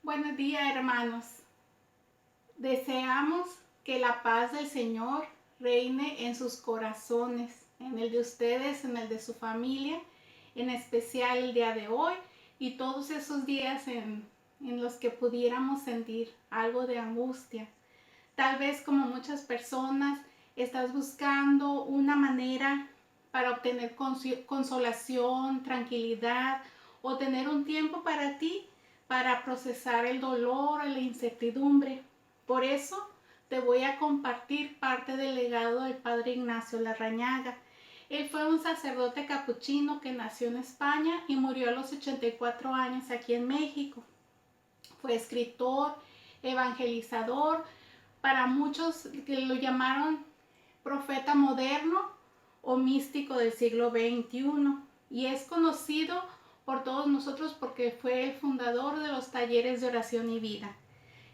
Buenos días, hermanos. Deseamos que la paz del Señor reine en sus corazones, en el de ustedes, en el de su familia, en especial el día de hoy y todos esos días en los que pudiéramos sentir algo de angustia. Tal vez como muchas personas estás buscando una manera para obtener consolación, tranquilidad o tener un tiempo para ti para procesar el dolor o la incertidumbre. Por eso te voy a compartir parte del legado del Padre Ignacio Larrañaga. Él fue un sacerdote capuchino que nació en España y murió a los 84 años aquí en México. Fue escritor, evangelizador, para muchos que lo llamaron profeta moderno o místico del siglo XXI, y es conocido por todos nosotros porque fue el fundador de los talleres de oración y vida.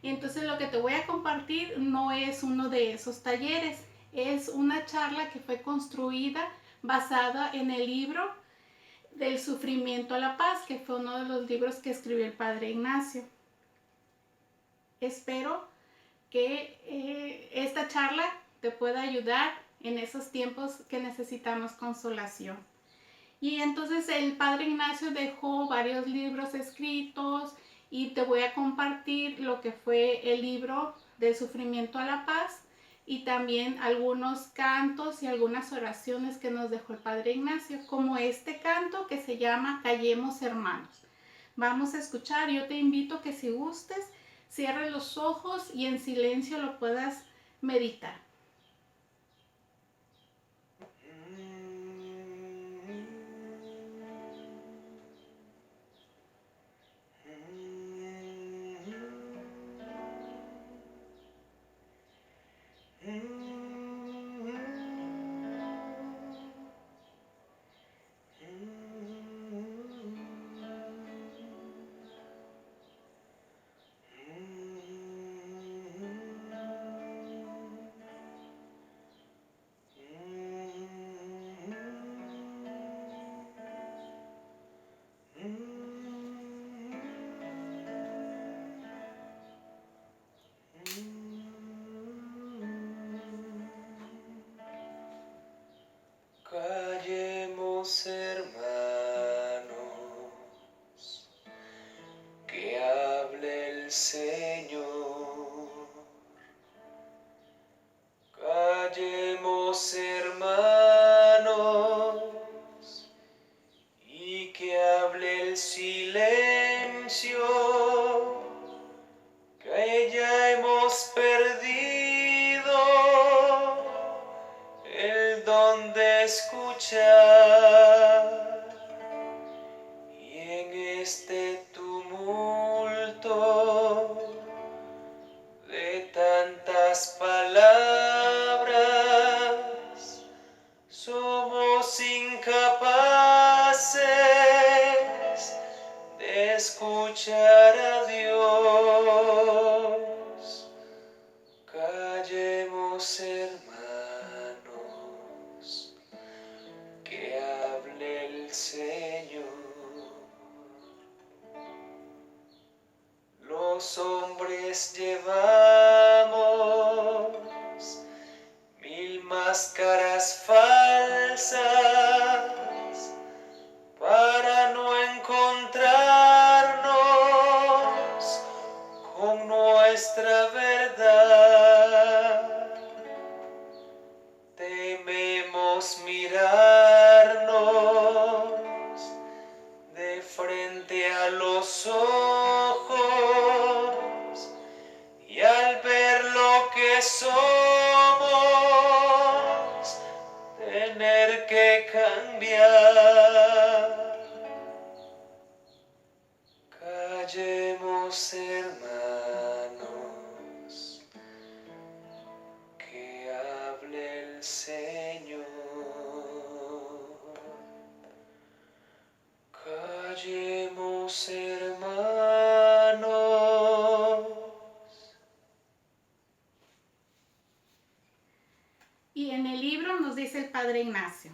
Y entonces lo que te voy a compartir no es uno de esos talleres, es una charla que fue construida basada en el libro Del sufrimiento a la paz, que fue uno de los libros que escribió el Padre Ignacio. Espero que esta charla te pueda ayudar en esos tiempos que necesitamos consolación. Y entonces el Padre Ignacio dejó varios libros escritos y te voy a compartir lo que fue el libro Del sufrimiento a la paz y también algunos cantos y algunas oraciones que nos dejó el Padre Ignacio, como este canto que se llama Callemos Hermanos. Vamos a escuchar. Yo te invito que si gustes, cierres los ojos y en silencio lo puedas meditar. Callemos, hermanos, que hable el Señor. Callemos, hermanos, y que hable el silencio, que ya hemos perdido el don de escuchar, y en este tumulto de tantas palabras somos incapaces de escuchar a Dios. Callemos, hermanos, que hable el Señor. Los hombres llevamos 1000 máscaras falsas para no encontrarnos con nuestra verdad. Tememos mirarnos de frente a los ojos, y al ver lo que somos, tener que cambiar. Callemos, hermanos, que hable el Señor. Callemos, hermanos. Y en el libro nos dice el Padre Ignacio: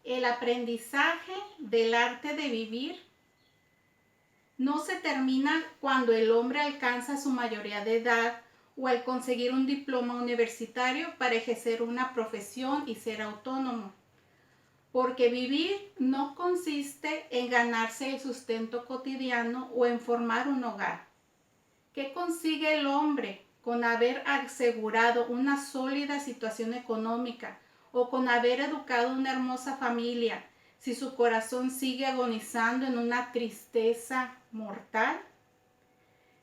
el aprendizaje del arte de vivir no se termina cuando el hombre alcanza su mayoría de edad o al conseguir un diploma universitario para ejercer una profesión y ser autónomo. Porque vivir no consiste en ganarse el sustento cotidiano o en formar un hogar. ¿Qué consigue el hombre con haber asegurado una sólida situación económica o con haber educado una hermosa familia si su corazón sigue agonizando en una tristeza mortal?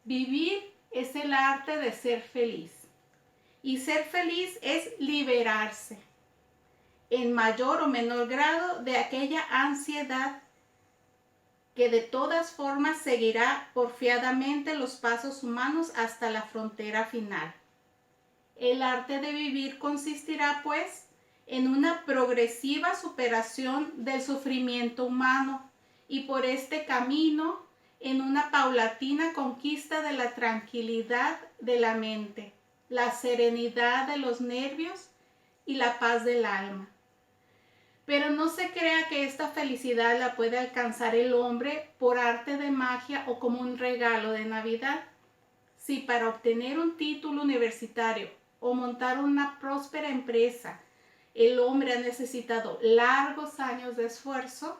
Vivir es el arte de ser feliz. Y ser feliz es liberarse, en mayor o menor grado, de aquella ansiedad que de todas formas seguirá porfiadamente los pasos humanos hasta la frontera final. El arte de vivir consistirá, pues, en una progresiva superación del sufrimiento humano y por este camino en una paulatina conquista de la tranquilidad de la mente, la serenidad de los nervios y la paz del alma. Pero no se crea que esta felicidad la puede alcanzar el hombre por arte de magia o como un regalo de Navidad. Si para obtener un título universitario o montar una próspera empresa el hombre ha necesitado largos años de esfuerzo,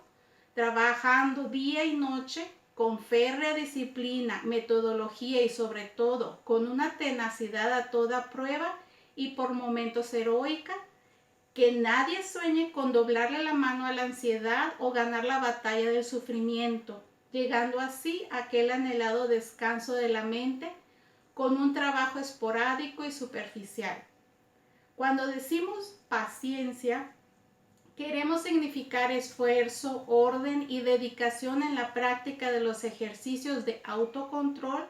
trabajando día y noche con férrea disciplina, metodología y sobre todo con una tenacidad a toda prueba y por momentos heroica, que nadie sueñe con doblarle la mano a la ansiedad o ganar la batalla del sufrimiento, llegando así a aquel anhelado descanso de la mente con un trabajo esporádico y superficial. Cuando decimos paciencia, queremos significar esfuerzo, orden y dedicación en la práctica de los ejercicios de autocontrol,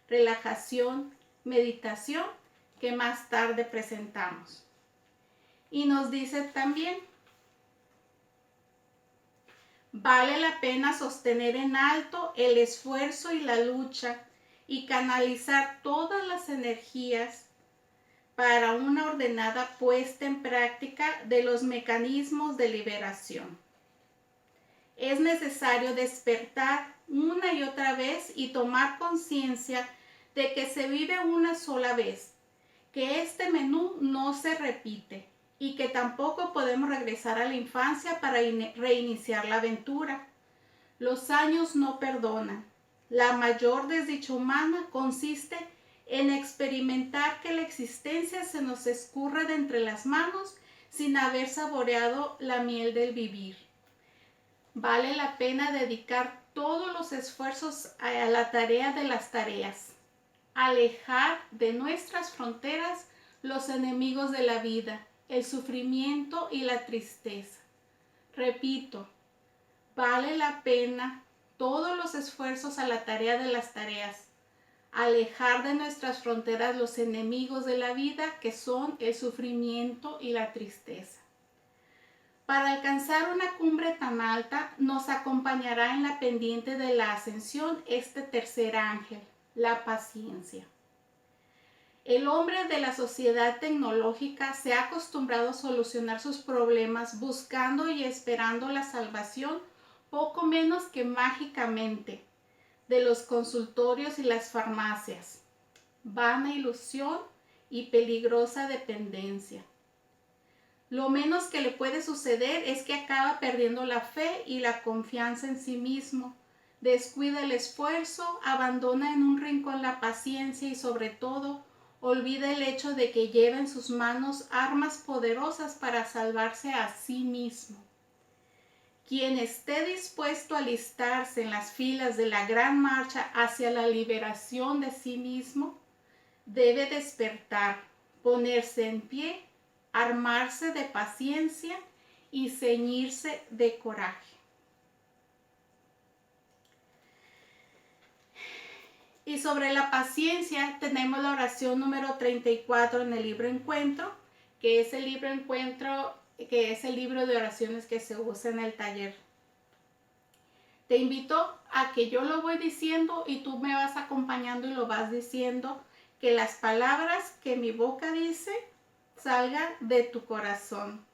relajación, meditación que más tarde presentamos. Y nos dice también, vale la pena sostener en alto el esfuerzo y la lucha y canalizar todas las energías para una ordenada puesta en práctica de los mecanismos de liberación. Es necesario despertar una y otra vez y tomar conciencia de que se vive una sola vez, que este menú no se repite y que tampoco podemos regresar a la infancia para reiniciar la aventura. Los años no perdonan. La mayor desdicha humana consiste en experimentar que la existencia se nos escurre de entre las manos sin haber saboreado la miel del vivir. Vale la pena dedicar todos los esfuerzos a la tarea de las tareas, alejar de nuestras fronteras los enemigos de la vida, el sufrimiento y la tristeza. Repito, vale la pena todos los esfuerzos a la tarea de las tareas, alejar de nuestras fronteras los enemigos de la vida que son el sufrimiento y la tristeza. Para alcanzar una cumbre tan alta nos acompañará en la pendiente de la ascensión este tercer ángel, la paciencia. El hombre de la sociedad tecnológica se ha acostumbrado a solucionar sus problemas buscando y esperando la salvación poco menos que mágicamente de los consultorios y las farmacias. Vana ilusión y peligrosa dependencia. Lo menos que le puede suceder es que acaba perdiendo la fe y la confianza en sí mismo, descuida el esfuerzo, abandona en un rincón la paciencia y sobre todo olvida el hecho de que lleva en sus manos armas poderosas para salvarse a sí mismo. Quien esté dispuesto a alistarse en las filas de la gran marcha hacia la liberación de sí mismo, debe despertar, ponerse en pie, armarse de paciencia y ceñirse de coraje. Y sobre la paciencia tenemos la oración número 34 en el libro Encuentro, que es el libro Encuentro, que es el libro de oraciones que se usa en el taller. Te invito a que yo lo voy diciendo y tú me vas acompañando y lo vas diciendo, que las palabras que mi boca dice salgan de tu corazón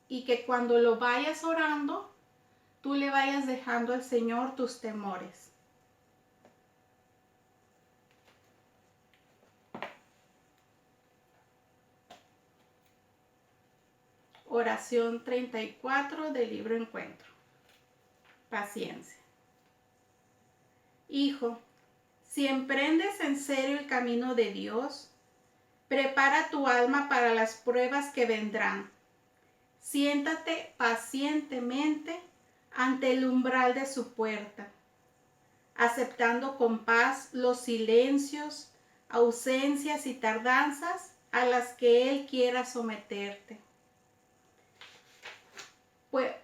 y que cuando lo vayas orando, tú le vayas dejando al Señor tus temores. oración 34 del libro Encuentro. Paciencia. Hijo, si emprendes en serio el camino de Dios, prepara tu alma para las pruebas que vendrán. Siéntate pacientemente ante el umbral de su puerta, aceptando con paz los silencios, ausencias y tardanzas a las que Él quiera someterte.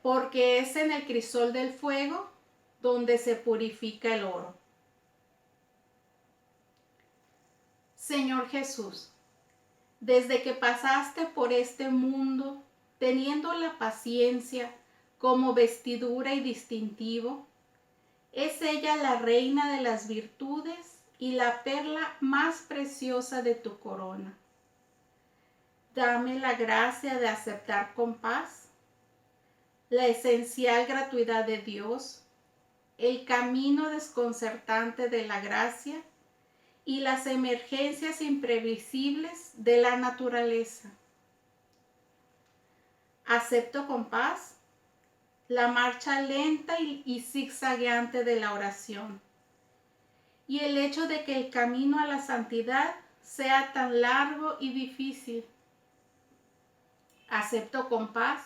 Porque es en el crisol del fuego donde se purifica el oro. Señor Jesús, desde que pasaste por este mundo, teniendo la paciencia como vestidura y distintivo, es ella la reina de las virtudes y la perla más preciosa de tu corona. Dame la gracia de aceptar con paz la esencial gratuidad de Dios, el camino desconcertante de la gracia y las emergencias imprevisibles de la naturaleza. Acepto con paz la marcha lenta y zigzagueante de la oración y el hecho de que el camino a la santidad sea tan largo y difícil. Acepto con paz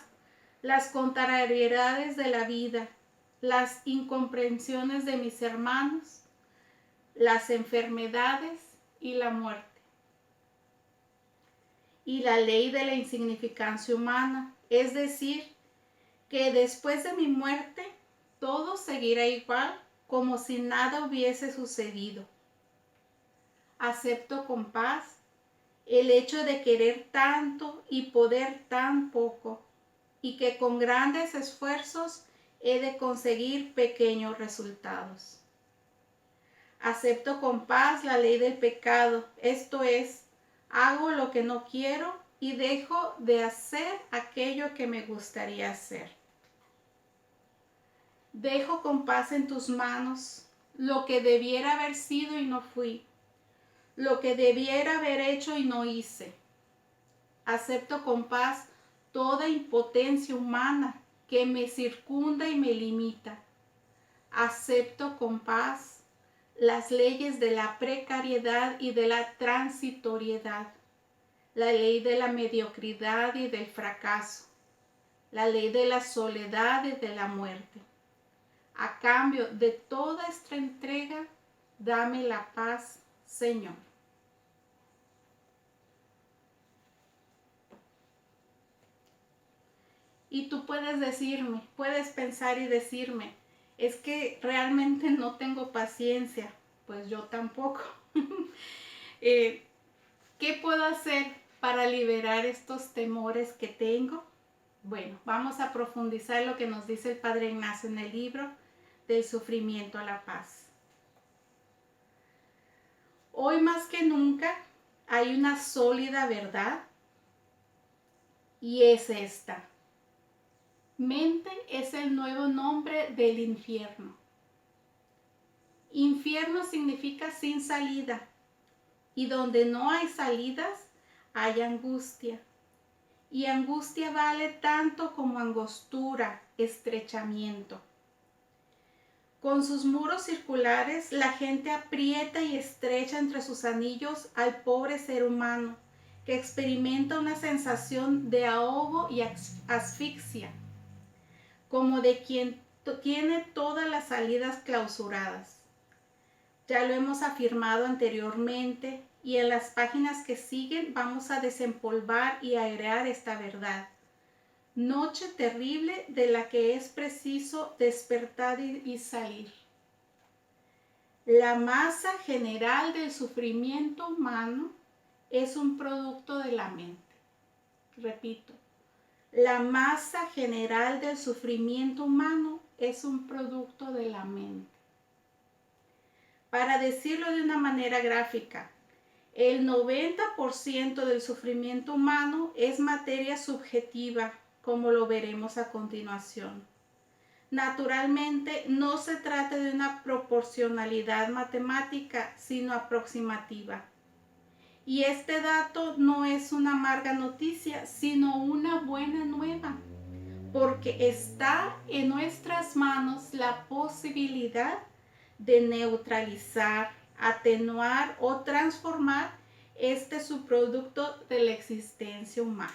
las contrariedades de la vida, las incomprensiones de mis hermanos, las enfermedades y la muerte. Y la ley de la insignificancia humana, es decir, que después de mi muerte todo seguirá igual como si nada hubiese sucedido. Acepto con paz el hecho de querer tanto y poder tan poco, y que con grandes esfuerzos he de conseguir pequeños resultados. Acepto con paz la ley del pecado, esto es, hago lo que no quiero y dejo de hacer aquello que me gustaría hacer. Dejo con paz en tus manos lo que debiera haber sido y no fui, lo que debiera haber hecho y no hice. Acepto con paz toda impotencia humana que me circunda y me limita. Acepto con paz las leyes de la precariedad y de la transitoriedad, la ley de la mediocridad y del fracaso, la ley de la soledad y de la muerte. A cambio de toda esta entrega, dame la paz, Señor. Y tú puedes decirme, puedes pensar y decirme, es que realmente no tengo paciencia. Pues yo tampoco. ¿Qué puedo hacer para liberar estos temores que tengo? Bueno, vamos a profundizar lo que nos dice el Padre Ignacio en el libro Del sufrimiento a la paz. Hoy más que nunca hay una sólida verdad y es esta. Mente es el nuevo nombre del infierno. Infierno significa sin salida, y donde no hay salidas, hay angustia. Y angustia vale tanto como angostura, estrechamiento. Con sus muros circulares, la gente aprieta y estrecha entre sus anillos al pobre ser humano, que experimenta una sensación de ahogo y asfixia, como de quien tiene todas las salidas clausuradas. Ya lo hemos afirmado anteriormente y en las páginas que siguen vamos a desempolvar y airear esta verdad. Noche terrible de la que es preciso despertar y salir. La masa general del sufrimiento humano es un producto de la mente. Repito. La masa general del sufrimiento humano es un producto de la mente. Para decirlo de una manera gráfica, el 90% del sufrimiento humano es materia subjetiva, como lo veremos a continuación. Naturalmente, no se trata de una proporcionalidad matemática, sino aproximativa. Y este dato no es una amarga noticia, sino una buena nueva, porque está en nuestras manos la posibilidad de neutralizar, atenuar o transformar este subproducto de la existencia humana.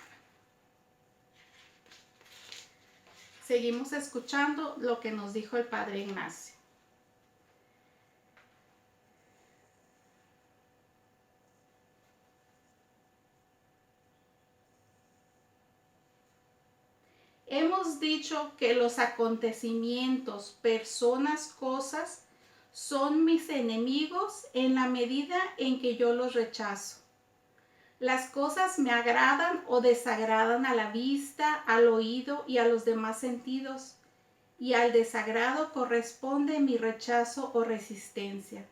Seguimos escuchando lo que nos dijo el Padre Ignacio. Hemos dicho que los acontecimientos, personas, cosas, son mis enemigos en la medida en que yo los rechazo. Las cosas me agradan o desagradan a la vista, al oído y a los demás sentidos, y al desagrado corresponde mi rechazo o resistencia.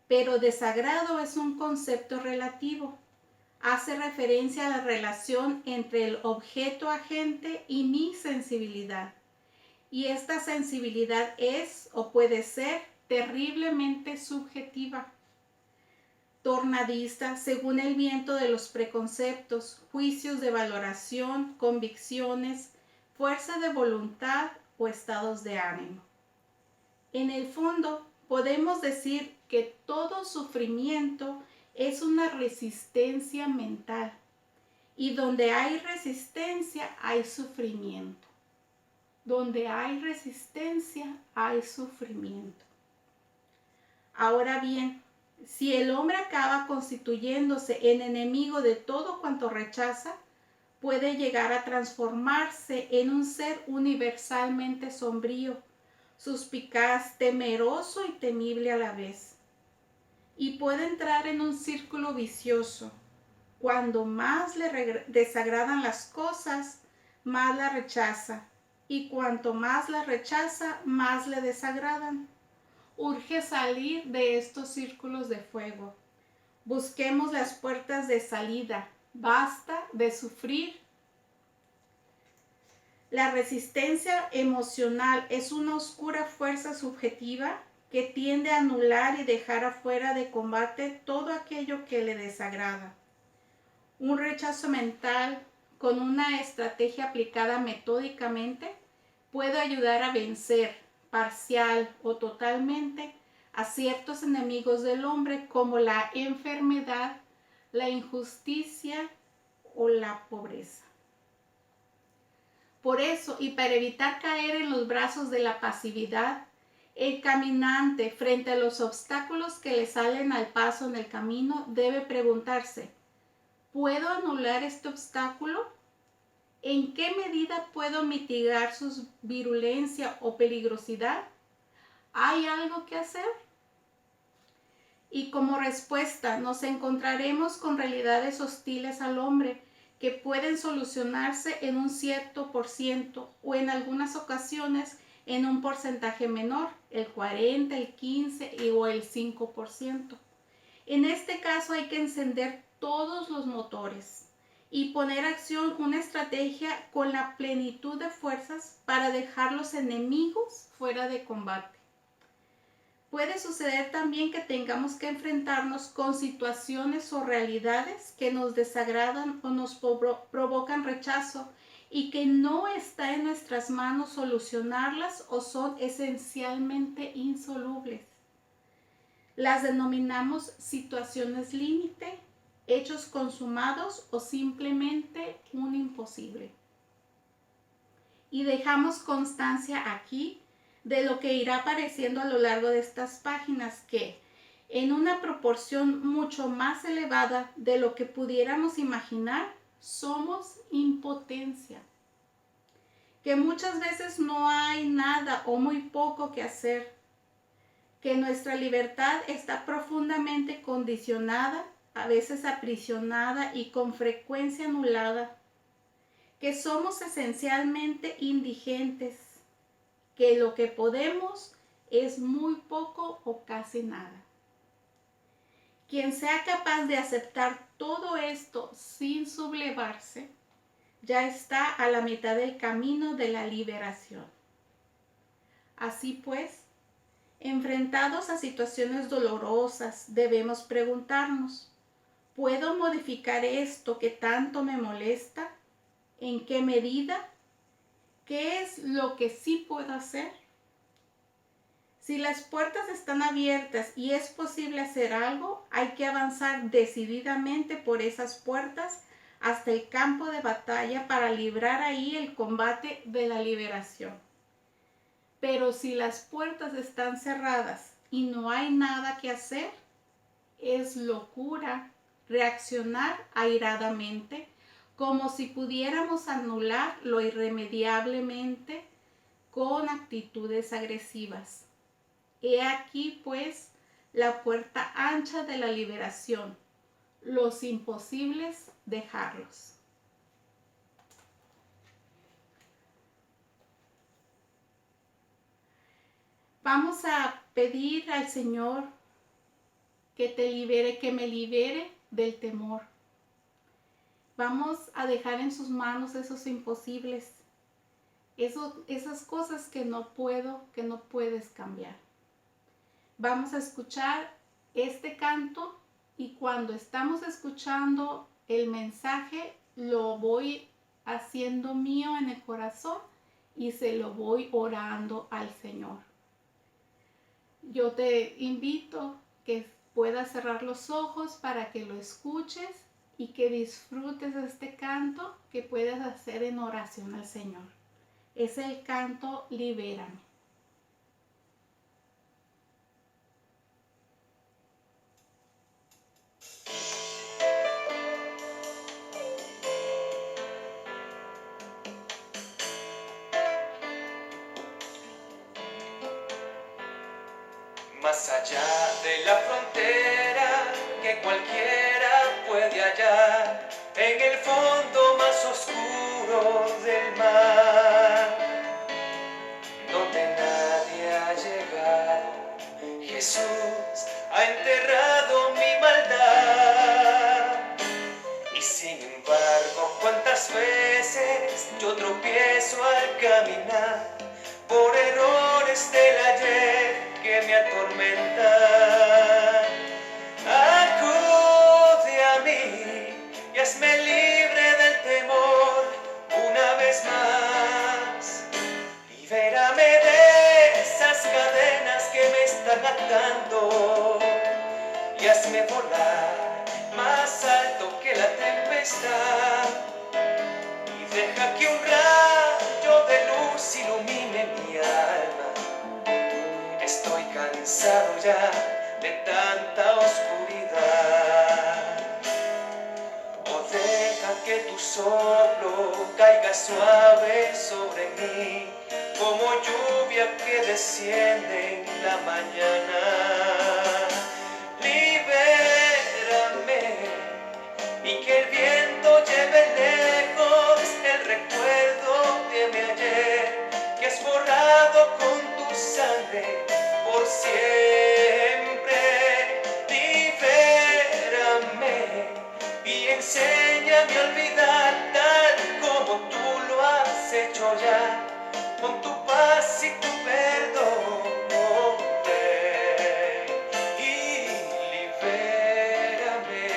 Pero desagrado es un concepto relativo. Hace referencia a la relación entre el objeto agente y mi sensibilidad. Y esta sensibilidad es o puede ser terriblemente subjetiva, tornadista según el viento de los preconceptos, juicios de valoración, convicciones, fuerza de voluntad o estados de ánimo. En el fondo, podemos decir que todo sufrimiento es una resistencia mental, y donde hay resistencia hay sufrimiento. Donde hay resistencia hay sufrimiento. Ahora bien, si el hombre acaba constituyéndose en enemigo de todo cuanto rechaza, puede llegar a transformarse en un ser universalmente sombrío, suspicaz, temeroso y temible a la vez. Y puede entrar en un círculo vicioso. Cuando más le desagradan las cosas, más la rechaza. Y cuanto más la rechaza, más le desagradan. Urge salir de estos círculos de fuego. Busquemos las puertas de salida. Basta de sufrir. La resistencia emocional es una oscura fuerza subjetiva que tiende a anular y dejar afuera de combate todo aquello que le desagrada. Un rechazo mental con una estrategia aplicada metódicamente puede ayudar a vencer parcial o totalmente a ciertos enemigos del hombre como la enfermedad, la injusticia o la pobreza. Por eso, y para evitar caer en los brazos de la pasividad, el caminante frente a los obstáculos que le salen al paso en el camino debe preguntarse: ¿puedo anular este obstáculo? ¿En qué medida puedo mitigar su virulencia o peligrosidad? ¿Hay algo que hacer? Y como respuesta nos encontraremos con realidades hostiles al hombre que pueden solucionarse en un cierto % o en algunas ocasiones en un porcentaje menor, el 40, el 15 o el 5%. En este caso hay que encender todos los motores y poner a acción una estrategia con la plenitud de fuerzas para dejar los enemigos fuera de combate. Puede suceder también que tengamos que enfrentarnos con situaciones o realidades que nos desagradan o nos provocan rechazo y que no está en nuestras manos solucionarlas o son esencialmente insolubles. Las denominamos situaciones límite, hechos consumados o simplemente un imposible. Y dejamos constancia aquí de lo que irá apareciendo a lo largo de estas páginas, que en una proporción mucho más elevada de lo que pudiéramos imaginar, somos impotencia. Que muchas veces no hay nada o muy poco que hacer. Que nuestra libertad está profundamente condicionada, a veces aprisionada y con frecuencia anulada. Que somos esencialmente indigentes. Que lo que podemos es muy poco o casi nada. Quien sea capaz de aceptar todo esto sin sublevarse, ya está a la mitad del camino de la liberación. Así pues, enfrentados a situaciones dolorosas, debemos preguntarnos: ¿Puedo modificar esto que tanto me molesta? ¿En qué medida? ¿Qué es lo que sí puedo hacer? Si las puertas están abiertas y es posible hacer algo, hay que avanzar decididamente por esas puertas hasta el campo de batalla para librar ahí el combate de la liberación. Pero si las puertas están cerradas y no hay nada que hacer, es locura reaccionar airadamente, como si pudiéramos anular lo irremediablemente con actitudes agresivas. He aquí, pues, la puerta ancha de la liberación, los imposibles dejarlos. Vamos a pedir al Señor que te libere, que me libere del temor. Vamos a dejar en sus manos esos imposibles, esas cosas que no puedes cambiar. Vamos a escuchar este canto y cuando estamos escuchando el mensaje lo voy haciendo mío en el corazón y se lo voy orando al Señor. Yo te invito que puedas cerrar los ojos para que lo escuches y que disfrutes este canto que puedes hacer en oración al Señor. Es el canto Libérame. Más allá de la frontera que cualquiera puede hallar, en el fondo más oscuro del mar, donde nadie ha llegado, Jesús ha enterrado mi maldad. Y sin embargo, cuántas veces yo tropiezo al caminar por errores del ayer que me atormentan. Acude a mí y hazme libre del temor una vez más. Libérame de esas cadenas que me están atando y hazme volar más alto que la tempestad. Y deja que un rayo de luz ilumine mi alma. Estoy cansado ya de tanta oscuridad. O deja que tu soplo caiga suave sobre mí, como lluvia que desciende en la mañana. Libérame y que el viento lleve lejos el recuerdo de mi ayer, que has borrado con tu sangre por siempre. Libérame y enséñame a olvidar tal como tú lo has hecho ya, con tu paz y tu perdón. Y libérame.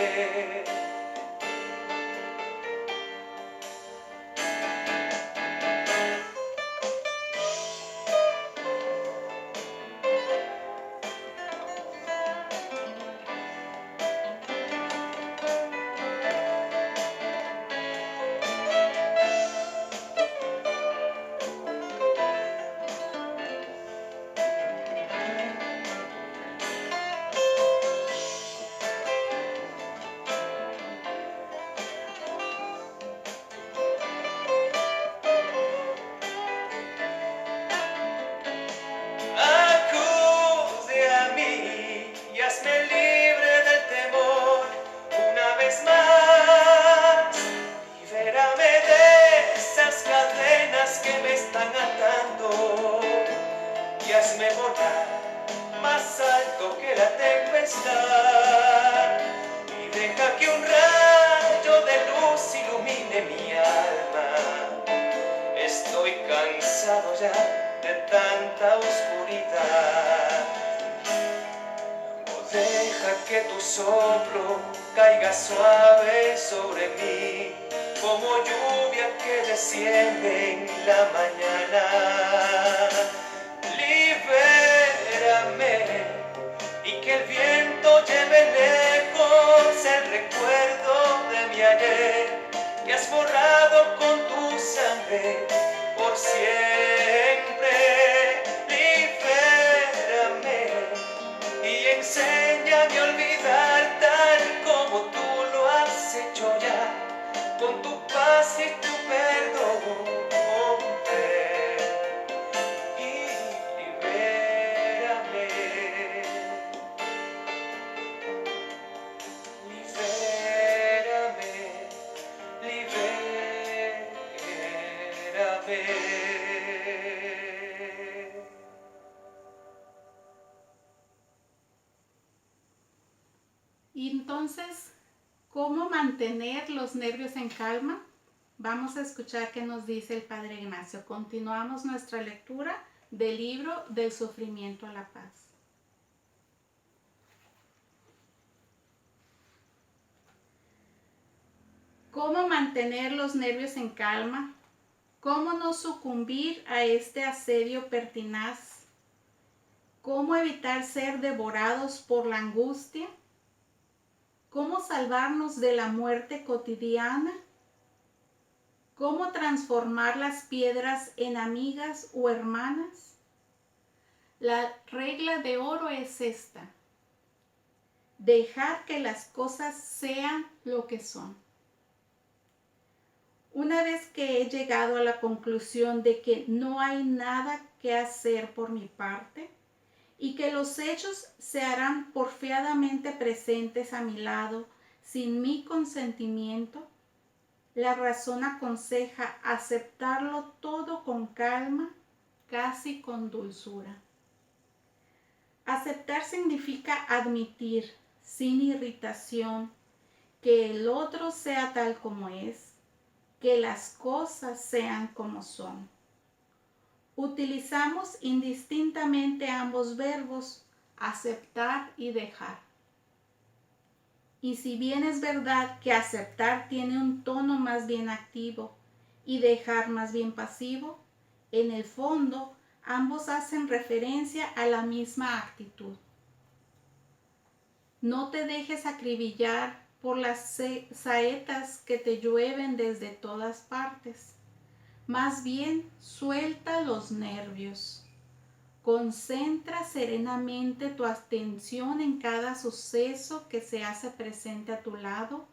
Más alto que la tempestad, y deja que un rayo de luz ilumine mi alma. Estoy cansado ya de tanta oscuridad. O deja Deja que tu soplo caiga suave sobre mí, como lluvia que desciende en la mañana. Libérame y que el viento lleve lejos el recuerdo de mi ayer, que has borrado con tu sangre por siempre. Libérame y enséñame a olvidar tal como tú lo has hecho ya, con tu paz y tu perdón. Y libérame, libérame. Y entonces, ¿cómo mantener los nervios en calma? Vamos a escuchar qué nos dice el Padre Ignacio. Continuamos nuestra lectura del libro Del Sufrimiento a la Paz. ¿Cómo mantener los nervios en calma? ¿Cómo no sucumbir a este asedio pertinaz? ¿Cómo evitar ser devorados por la angustia? ¿Cómo salvarnos de la muerte cotidiana? ¿Cómo transformar las piedras en amigas o hermanas? La regla de oro es esta: dejar que las cosas sean lo que son. Una vez que he llegado a la conclusión de que no hay nada que hacer por mi parte y que los hechos se harán porfiadamente presentes a mi lado sin mi consentimiento, la razón aconseja aceptarlo todo con calma, casi con dulzura. Aceptar significa admitir, sin irritación, que el otro sea tal como es, que las cosas sean como son. Utilizamos indistintamente ambos verbos, aceptar y dejar. Y si bien es verdad que aceptar tiene un tono más bien activo y dejar más bien pasivo, en el fondo ambos hacen referencia a la misma actitud. No te dejes acribillar por las saetas que te llueven desde todas partes. Más bien, suelta los nervios. Concentra serenamente tu atención en cada suceso que se hace presente a tu lado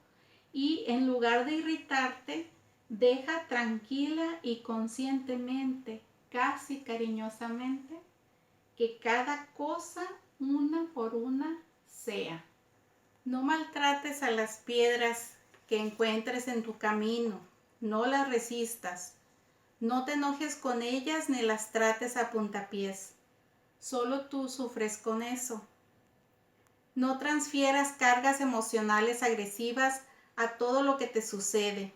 y, en lugar de irritarte, deja tranquila y conscientemente, casi cariñosamente, que cada cosa, una por una, sea. No maltrates a las piedras que encuentres en tu camino, no las resistas. No te enojes con ellas ni las trates a puntapiés. Solo tú sufres con eso. No transfieras cargas emocionales agresivas a todo lo que te sucede.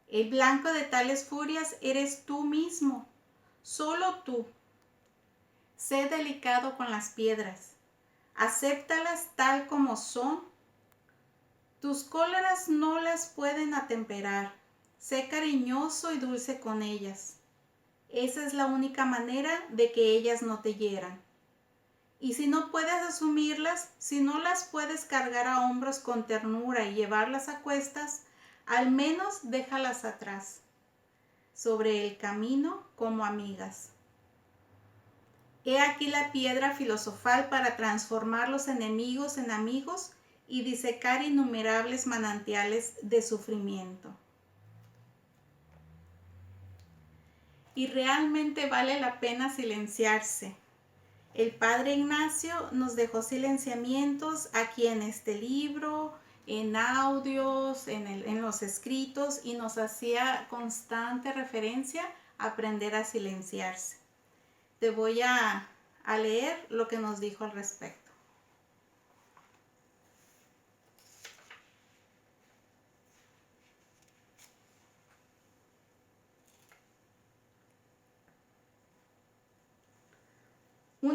El blanco de tales furias eres tú mismo, solo tú. Sé delicado con las piedras. Acéptalas tal como son. Tus cóleras no las pueden atemperar. Sé cariñoso y dulce con ellas. Esa es la única manera de que ellas no te hieran. Y si no puedes asumirlas, si no las puedes cargar a hombros con ternura y llevarlas a cuestas, al menos déjalas atrás, sobre el camino como amigas. He aquí la piedra filosofal para transformar los enemigos en amigos y disecar innumerables manantiales de sufrimiento. Y realmente vale la pena silenciarse. El Padre Ignacio nos dejó silenciamientos aquí en este libro, en audios, en los escritos, y nos hacía constante referencia a aprender a silenciarse. Te voy a leer lo que nos dijo al respecto.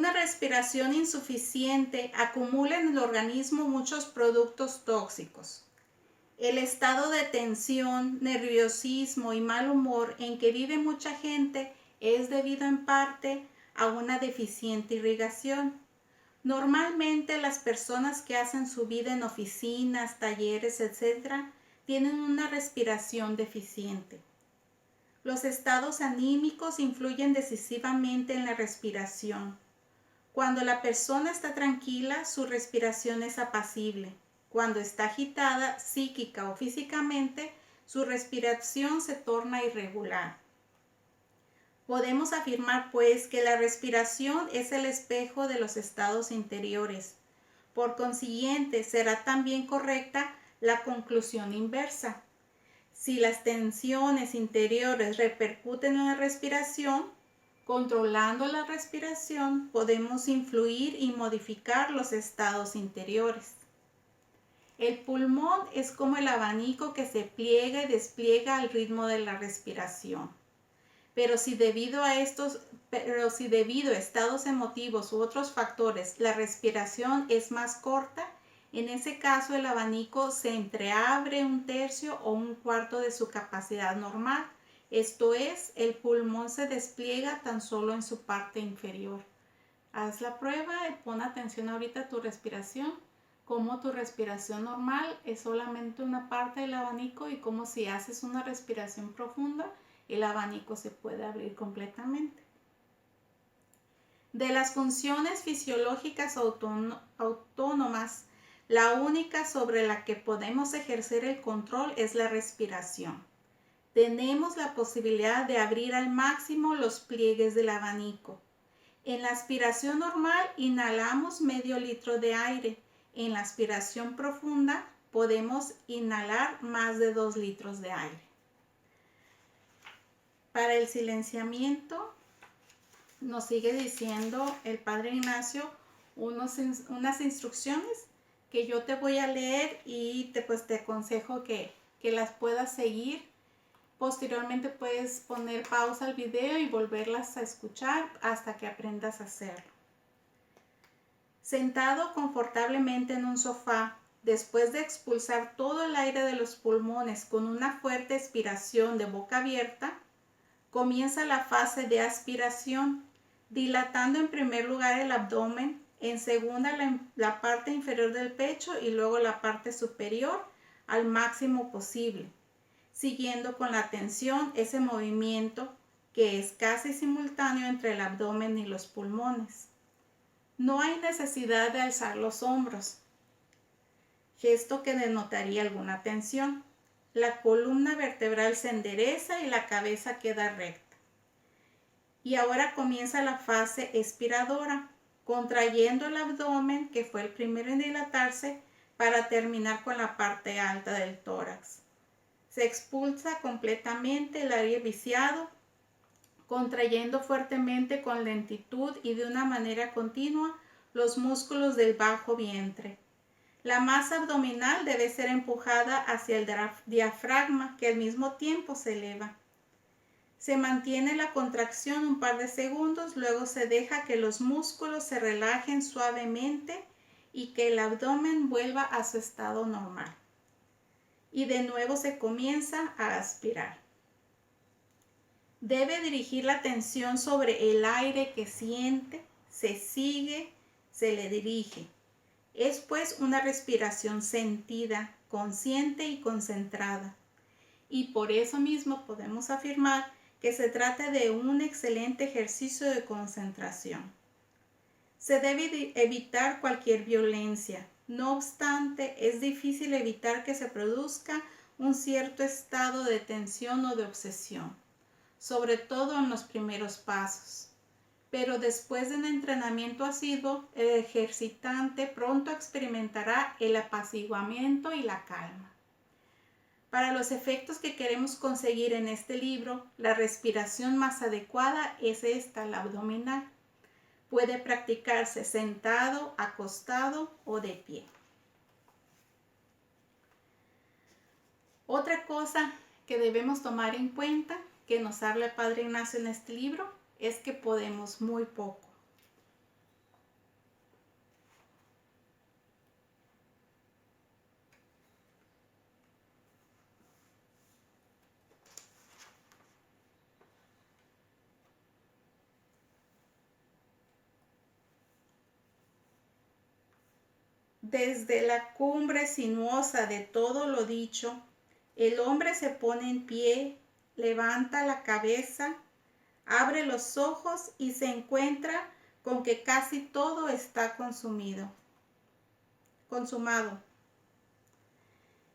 Una respiración insuficiente acumula en el organismo muchos productos tóxicos. El estado de tensión, nerviosismo y mal humor en que vive mucha gente es debido en parte a una deficiente irrigación. Normalmente las personas que hacen su vida en oficinas, talleres, etc., tienen una respiración deficiente. Los estados anímicos influyen decisivamente en la respiración. Cuando la persona está tranquila, su respiración es apacible. Cuando está agitada, psíquica o físicamente, su respiración se torna irregular. Podemos afirmar, pues, que la respiración es el espejo de los estados interiores. Por consiguiente, será también correcta la conclusión inversa. Si las tensiones interiores repercuten en la respiración, controlando la respiración, podemos influir y modificar los estados interiores. El pulmón es como el abanico que se pliega y despliega al ritmo de la respiración. Pero si debido a estados emotivos u otros factores la respiración es más corta, en ese caso el abanico se entreabre un tercio o un cuarto de su capacidad normal. Esto es, el pulmón se despliega tan solo en su parte inferior. Haz la prueba y pon atención ahorita a tu respiración, como tu respiración normal es solamente una parte del abanico y como si haces una respiración profunda, el abanico se puede abrir completamente. De las funciones fisiológicas autónomas, la única sobre la que podemos ejercer el control es la respiración. Tenemos la posibilidad de abrir al máximo los pliegues del abanico. En la aspiración normal inhalamos medio litro de aire. En la aspiración profunda podemos inhalar más de 2 litros de aire. Para el silenciamiento nos sigue diciendo el Padre Ignacio unas instrucciones que yo te voy a leer y te aconsejo que las puedas seguir. Posteriormente puedes poner pausa al video y volverlas a escuchar hasta que aprendas a hacerlo. Sentado confortablemente en un sofá, después de expulsar todo el aire de los pulmones con una fuerte expiración de boca abierta, comienza la fase de aspiración, dilatando en primer lugar el abdomen, en segunda la parte inferior del pecho y luego la parte superior al máximo posible, siguiendo con la atención ese movimiento que es casi simultáneo entre el abdomen y los pulmones. No hay necesidad de alzar los hombros, gesto que denotaría alguna tensión. La columna vertebral se endereza y la cabeza queda recta. Y ahora comienza la fase expiradora, contrayendo el abdomen, que fue el primero en dilatarse, para terminar con la parte alta del tórax. Se expulsa completamente el aire viciado, contrayendo fuertemente con lentitud y de una manera continua los músculos del bajo vientre. La masa abdominal debe ser empujada hacia el diafragma, que al mismo tiempo se eleva. Se mantiene la contracción un par de segundos, luego se deja que los músculos se relajen suavemente y que el abdomen vuelva a su estado normal. Y de nuevo se comienza a aspirar. Debe dirigir la atención sobre el aire que siente, se sigue, se le dirige. Es pues una respiración sentida, consciente y concentrada. Y por eso mismo podemos afirmar que se trata de un excelente ejercicio de concentración. Se debe evitar cualquier violencia. No obstante, es difícil evitar que se produzca un cierto estado de tensión o de obsesión, sobre todo en los primeros pasos. Pero después de un entrenamiento asiduo, el ejercitante pronto experimentará el apaciguamiento y la calma. Para los efectos que queremos conseguir en este libro, la respiración más adecuada es esta, la abdominal. Puede practicarse sentado, acostado o de pie. Otra cosa que debemos tomar en cuenta, que nos habla el Padre Ignacio en este libro, es que podemos muy poco. desde la cumbre sinuosa de todo lo dicho, el hombre se pone en pie, levanta la cabeza, abre los ojos y se encuentra con que casi todo está consumado,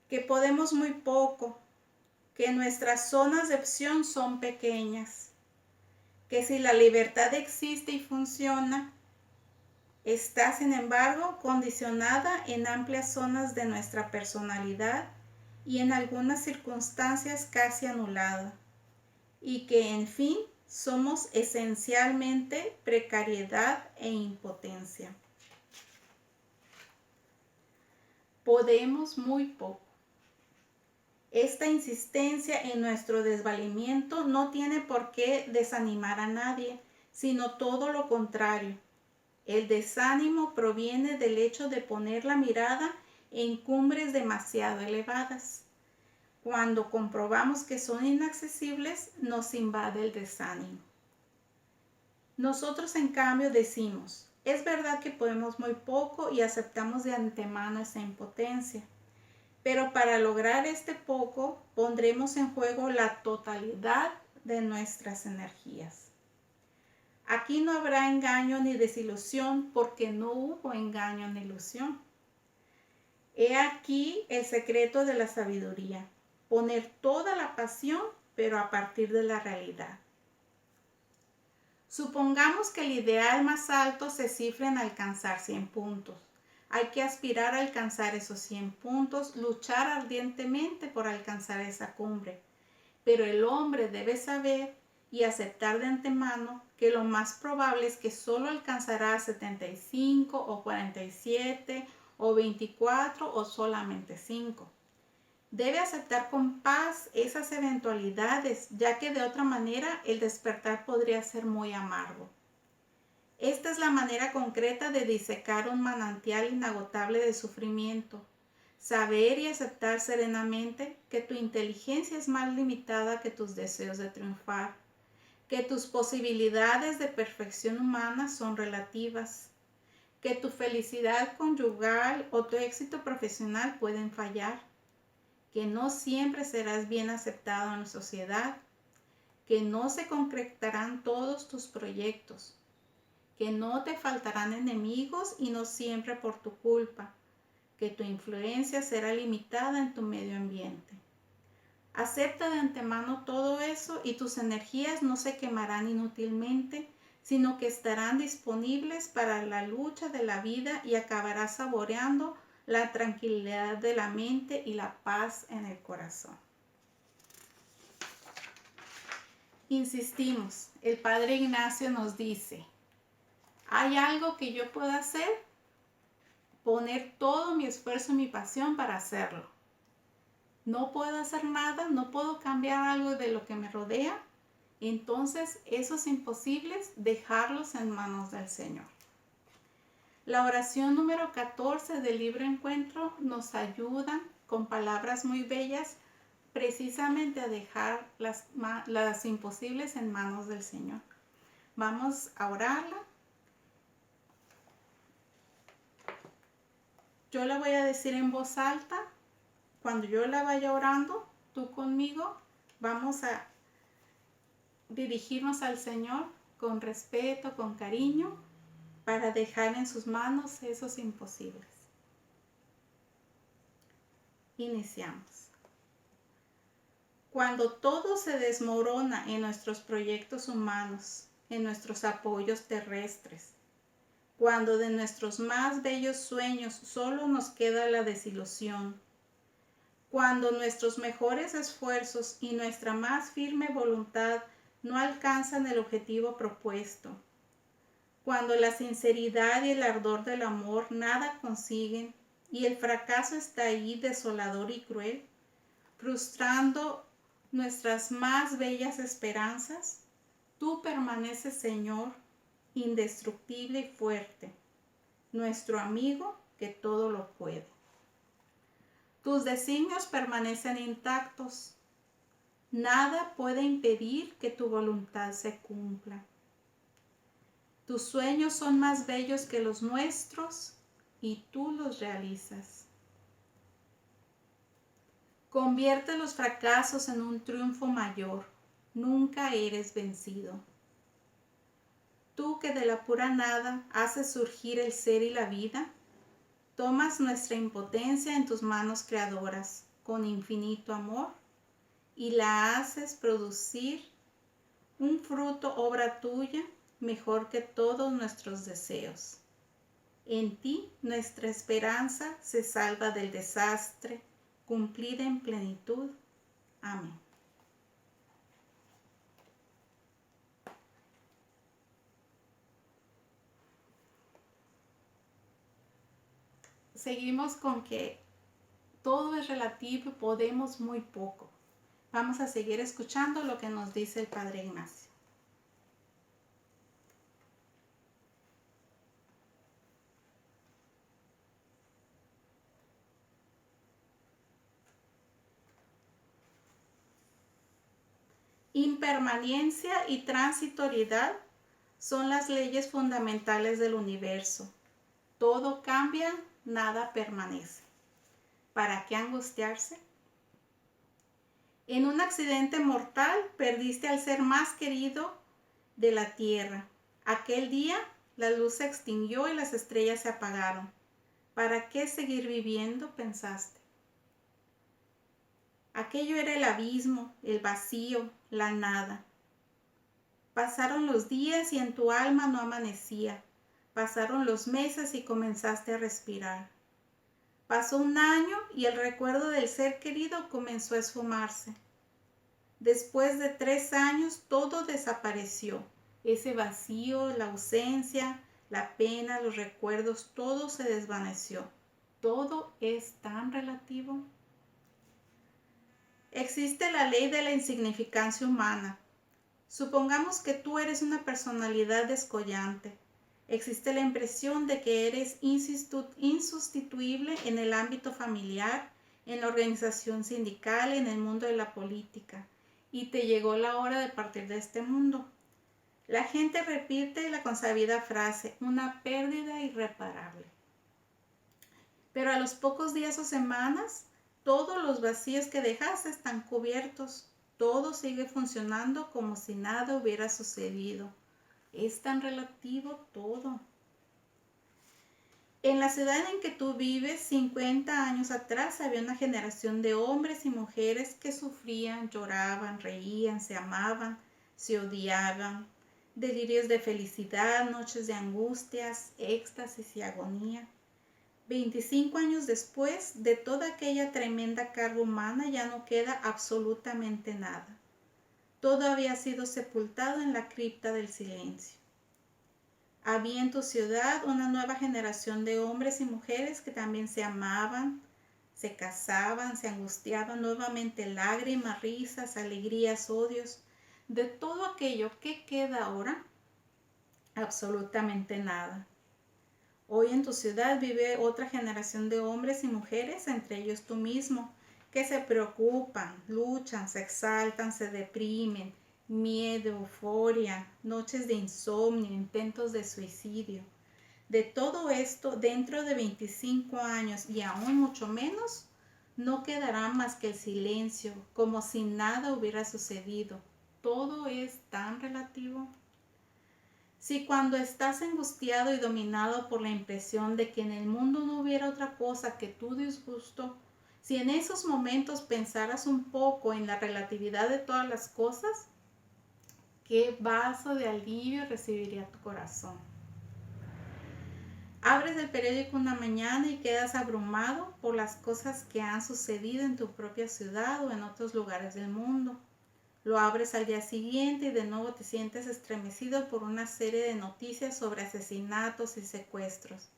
que podemos muy poco, que nuestras zonas de opción son pequeñas, que si la libertad existe y funciona, está sin embargo condicionada en amplias zonas de nuestra personalidad y en algunas circunstancias casi anulada, y que en fin somos esencialmente precariedad e impotencia. Podemos muy poco. Esta insistencia en nuestro desvalimiento no tiene por qué desanimar a nadie, sino todo lo contrario. El desánimo proviene del hecho de poner la mirada en cumbres demasiado elevadas. Cuando comprobamos que son inaccesibles, nos invade el desánimo. Nosotros, en cambio, decimos, es verdad que podemos muy poco y aceptamos de antemano esa impotencia. Pero para lograr este poco, pondremos en juego la totalidad de nuestras energías. Aquí no habrá engaño ni desilusión, porque no hubo engaño ni ilusión. He aquí el secreto de la sabiduría: poner toda la pasión, pero a partir de la realidad. Supongamos que el ideal más alto se cifra en alcanzar 100 puntos. Hay que aspirar a alcanzar esos 100 puntos, luchar ardientemente por alcanzar esa cumbre. Pero el hombre debe saber y aceptar de antemano que lo más probable es que solo alcanzará 75 o 47 o 24 o solamente 5. Debe aceptar con paz esas eventualidades, ya que de otra manera el despertar podría ser muy amargo. Esta es la manera concreta de disecar un manantial inagotable de sufrimiento. Saber y aceptar serenamente que tu inteligencia es más limitada que tus deseos de triunfar, que tus posibilidades de perfección humana son relativas, que tu felicidad conyugal o tu éxito profesional pueden fallar, que no siempre serás bien aceptado en la sociedad, que no se concretarán todos tus proyectos, que no te faltarán enemigos y no siempre por tu culpa, que tu influencia será limitada en tu medio ambiente. Acepta de antemano todo eso y tus energías no se quemarán inútilmente, sino que estarán disponibles para la lucha de la vida y acabarás saboreando la tranquilidad de la mente y la paz en el corazón. Insistimos, el Padre Ignacio nos dice, ¿hay algo que yo pueda hacer? Poner todo mi esfuerzo y mi pasión para hacerlo. No puedo hacer nada, no puedo cambiar algo de lo que me rodea. Entonces, esos imposibles, dejarlos en manos del Señor. La oración número 14 del libro Encuentro nos ayuda con palabras muy bellas precisamente a dejar las imposibles en manos del Señor. Vamos a orarla. Yo la voy a decir en voz alta. Cuando yo la vaya orando, tú conmigo, vamos a dirigirnos al Señor con respeto, con cariño, para dejar en sus manos esos imposibles. Iniciamos. Cuando todo se desmorona en nuestros proyectos humanos, en nuestros apoyos terrestres, cuando de nuestros más bellos sueños solo nos queda la desilusión, cuando nuestros mejores esfuerzos y nuestra más firme voluntad no alcanzan el objetivo propuesto, cuando la sinceridad y el ardor del amor nada consiguen y el fracaso está ahí desolador y cruel, frustrando nuestras más bellas esperanzas, tú permaneces, Señor, indestructible y fuerte, nuestro amigo que todo lo puede. Tus designios permanecen intactos. Nada puede impedir que tu voluntad se cumpla. Tus sueños son más bellos que los nuestros y tú los realizas. Convierte los fracasos en un triunfo mayor. Nunca eres vencido. Tú que de la pura nada haces surgir el ser y la vida, tomas nuestra impotencia en tus manos creadoras con infinito amor y la haces producir un fruto, obra tuya, mejor que todos nuestros deseos. En ti nuestra esperanza se salva del desastre, cumplida en plenitud. Amén. Seguimos con que todo es relativo y podemos muy poco. Vamos a seguir escuchando lo que nos dice el Padre Ignacio. Impermanencia y transitoriedad son las leyes fundamentales del universo. Todo cambia, nada permanece. ¿Para qué angustiarse? En un accidente mortal perdiste al ser más querido de la tierra. Aquel día la luz se extinguió y las estrellas se apagaron. ¿Para qué seguir viviendo? Pensaste. Aquello era el abismo, el vacío, la nada. Pasaron los días y en tu alma no amanecía. Pasaron los meses y comenzaste a respirar. Pasó un año y el recuerdo del ser querido comenzó a esfumarse. Después de 3 años todo desapareció. Ese vacío, la ausencia, la pena, los recuerdos, todo se desvaneció. Todo es tan relativo. Existe la ley de la insignificancia humana. Supongamos que tú eres una personalidad descollante. Existe la impresión de que eres insustituible en el ámbito familiar, en la organización sindical, en el mundo de la política. Y te llegó la hora de partir de este mundo. La gente repite la consabida frase, una pérdida irreparable. Pero a los pocos días o semanas, todos los vacíos que dejaste están cubiertos. Todo sigue funcionando como si nada hubiera sucedido. Es tan relativo todo. En la ciudad en que tú vives, 50 años atrás, había una generación de hombres y mujeres que sufrían, lloraban, reían, se amaban, se odiaban. Delirios de felicidad, noches de angustias, éxtasis y agonía. 25 años después, de toda aquella tremenda carga humana ya no queda absolutamente nada. Todo había sido sepultado en la cripta del silencio. Había en tu ciudad una nueva generación de hombres y mujeres que también se amaban, se casaban, se angustiaban, nuevamente lágrimas, risas, alegrías, odios. De todo aquello, ¿qué queda ahora? Absolutamente nada. Hoy en tu ciudad vive otra generación de hombres y mujeres, entre ellos tú mismo, que se preocupan, luchan, se exaltan, se deprimen, miedo, euforia, noches de insomnio, intentos de suicidio. De todo esto, dentro de 25 años y aún mucho menos, no quedará más que el silencio, como si nada hubiera sucedido. Todo es tan relativo. Si cuando estás angustiado y dominado por la impresión de que en el mundo no hubiera otra cosa que tu disgusto, si en esos momentos pensaras un poco en la relatividad de todas las cosas, qué vaso de alivio recibiría tu corazón. Abres el periódico una mañana y quedas abrumado por las cosas que han sucedido en tu propia ciudad o en otros lugares del mundo. Lo abres al día siguiente y de nuevo te sientes estremecido por una serie de noticias sobre asesinatos y secuestros.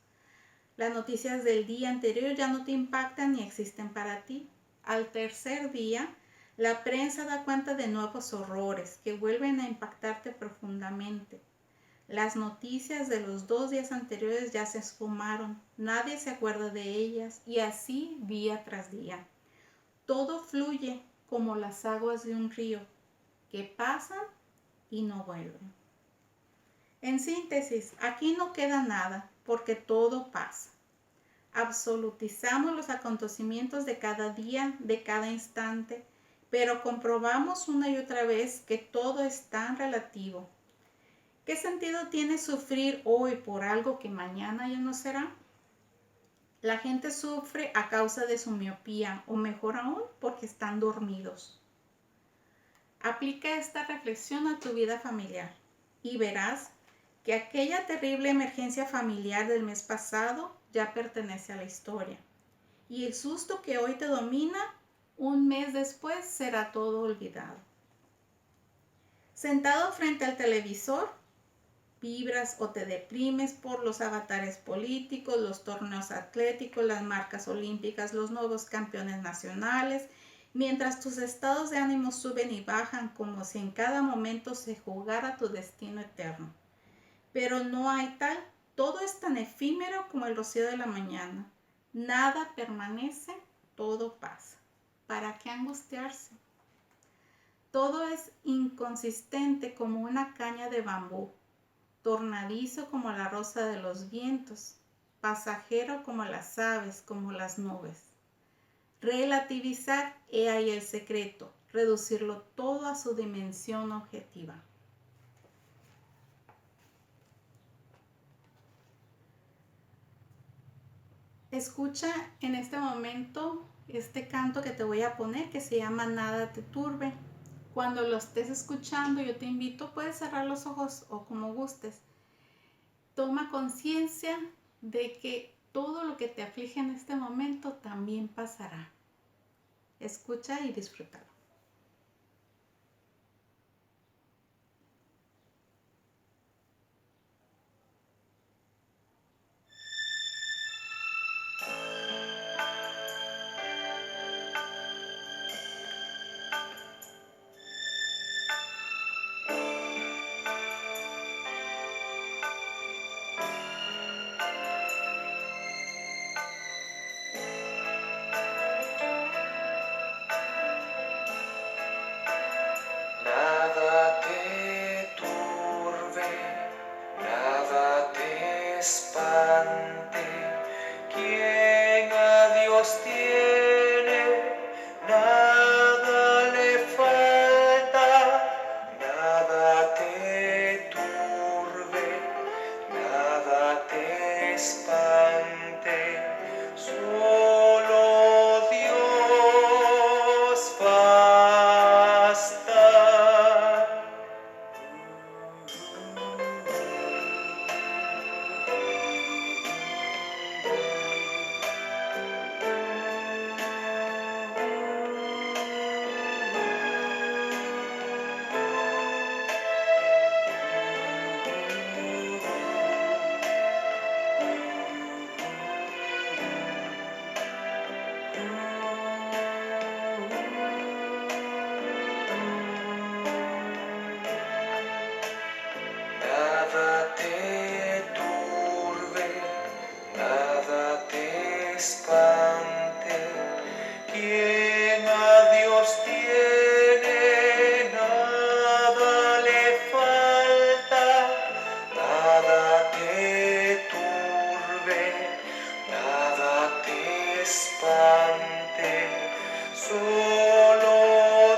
Las noticias del día anterior ya no te impactan ni existen para ti. Al tercer día, la prensa da cuenta de nuevos horrores que vuelven a impactarte profundamente. Las noticias de los 2 días anteriores ya se esfumaron, nadie se acuerda de ellas y así día tras día. Todo fluye como las aguas de un río, que pasan y no vuelven. En síntesis, aquí no queda nada porque todo pasa. Absolutizamos los acontecimientos de cada día, de cada instante, pero comprobamos una y otra vez que todo es tan relativo. ¿Qué sentido tiene sufrir hoy por algo que mañana ya no será? La gente sufre a causa de su miopía, o mejor aún, porque están dormidos. Aplica esta reflexión a tu vida familiar y verás que aquella terrible emergencia familiar del mes pasado ya pertenece a la historia. Y el susto que hoy te domina, un mes después será todo olvidado. Sentado frente al televisor, vibras o te deprimes por los avatares políticos, los torneos atléticos, las marcas olímpicas, los nuevos campeones nacionales, mientras tus estados de ánimo suben y bajan como si en cada momento se jugara tu destino eterno. Pero no hay tal, todo es tan efímero como el rocío de la mañana. Nada permanece, todo pasa. ¿Para qué angustiarse? Todo es inconsistente como una caña de bambú, tornadizo como la rosa de los vientos, pasajero como las aves, como las nubes. Relativizar, he ahí el secreto, reducirlo todo a su dimensión objetiva. Escucha en este momento este canto que te voy a poner que se llama Nada te turbe. Cuando lo estés escuchando, yo te invito, puedes cerrar los ojos o como gustes. Toma conciencia de que todo lo que te aflige en este momento también pasará. Escucha y disfrútalo. Nada te turbe, nada te espante. Quien a Dios tiene, nada le falta. Nada te turbe, nada te espante. Solo Dios basta. Nada te turbe, nada te espante. Quien a Dios tiene, nada le falta. Nada te turbe, nada te espante. Solo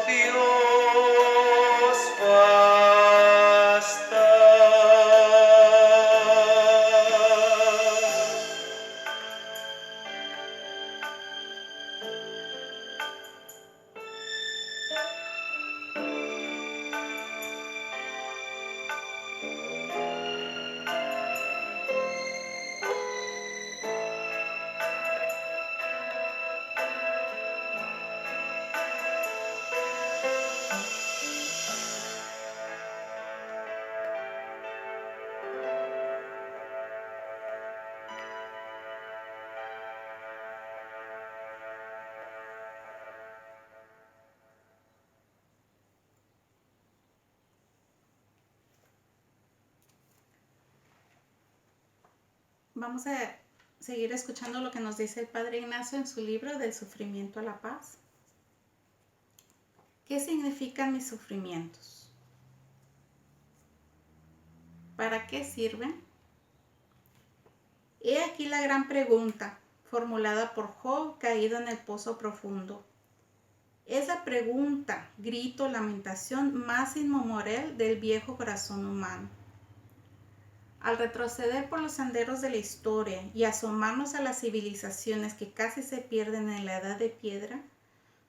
Dios basta. Vamos a seguir escuchando lo que nos dice el Padre Ignacio en su libro Del sufrimiento a la paz. ¿Qué significan mis sufrimientos? ¿Para qué sirven? He aquí la gran pregunta, formulada por Job caído en el pozo profundo. Es la pregunta, grito, lamentación más inmemorial del viejo corazón humano. Al retroceder por los senderos de la historia y asomarnos a las civilizaciones que casi se pierden en la edad de piedra,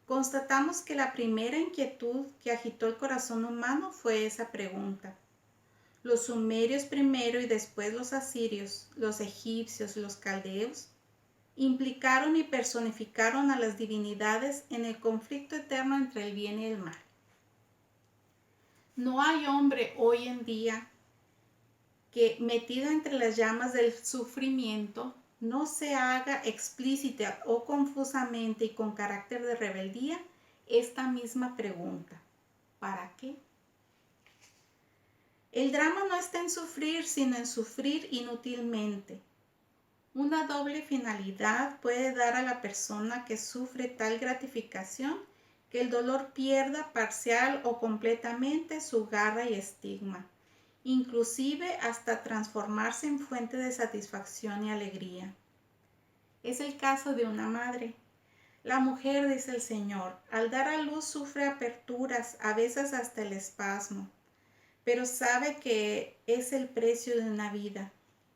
constatamos que la primera inquietud que agitó el corazón humano fue esa pregunta. Los sumerios primero y después los asirios, los egipcios, los caldeos, implicaron y personificaron a las divinidades en el conflicto eterno entre el bien y el mal. No hay hombre hoy en día que, metido entre las llamas del sufrimiento, no se haga explícita o confusamente y con carácter de rebeldía esta misma pregunta: ¿para qué? El drama no está en sufrir, sino en sufrir inútilmente. Una doble finalidad puede dar a la persona que sufre tal gratificación que el dolor pierda parcial o completamente su garra y estigma, inclusive hasta transformarse en fuente de satisfacción y alegría. Es el caso de una madre. La mujer, dice el Señor, al dar a luz sufre aperturas, a veces hasta el espasmo, pero sabe que es el precio de una vida.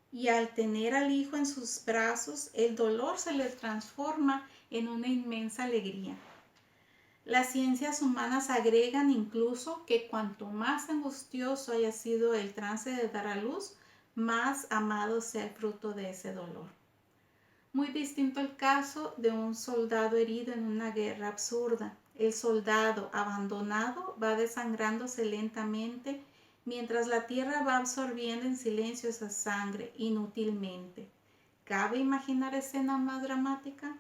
Y al tener al hijo en sus brazos, el dolor se le transforma en una inmensa alegría. Las ciencias humanas agregan incluso que cuanto más angustioso haya sido el trance de dar a luz, más amado sea el fruto de ese dolor. Muy distinto el caso de un soldado herido en una guerra absurda. El soldado abandonado va desangrándose lentamente mientras la tierra va absorbiendo en silencio esa sangre inútilmente. ¿Cabe imaginar escena más dramática?